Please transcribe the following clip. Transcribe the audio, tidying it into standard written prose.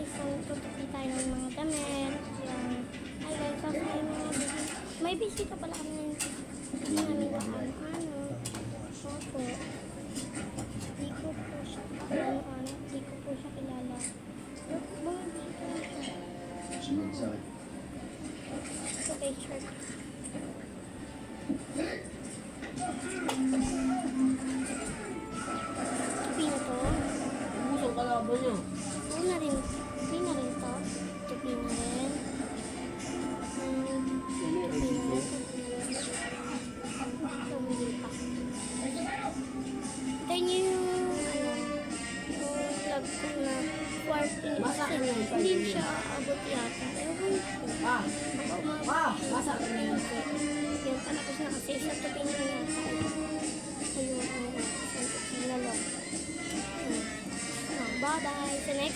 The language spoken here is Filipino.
guys, so tutukin tayo ng mga damit. Yan. Hi guys, so may bisita pala kami ng hindi namin ano. Opo. Di ko po siya di ko po siya kilala. Mga bisita. Ito kay shirt. Tupi na to. Busog kalaban niya. Oo na rin. Tupi na rin to. Tupi na rin. Tupi na rin. Tumili pa. Hintayin niyo yung vlog ko na 14. Masak na yun. Hindi siya aabot yata. Ewan ko. Baka umabot. Masak na yun. Yan, panapos na kasi isa tupi na rin yata. Ayun, isang tupi na lang. Bye-bye. Sa next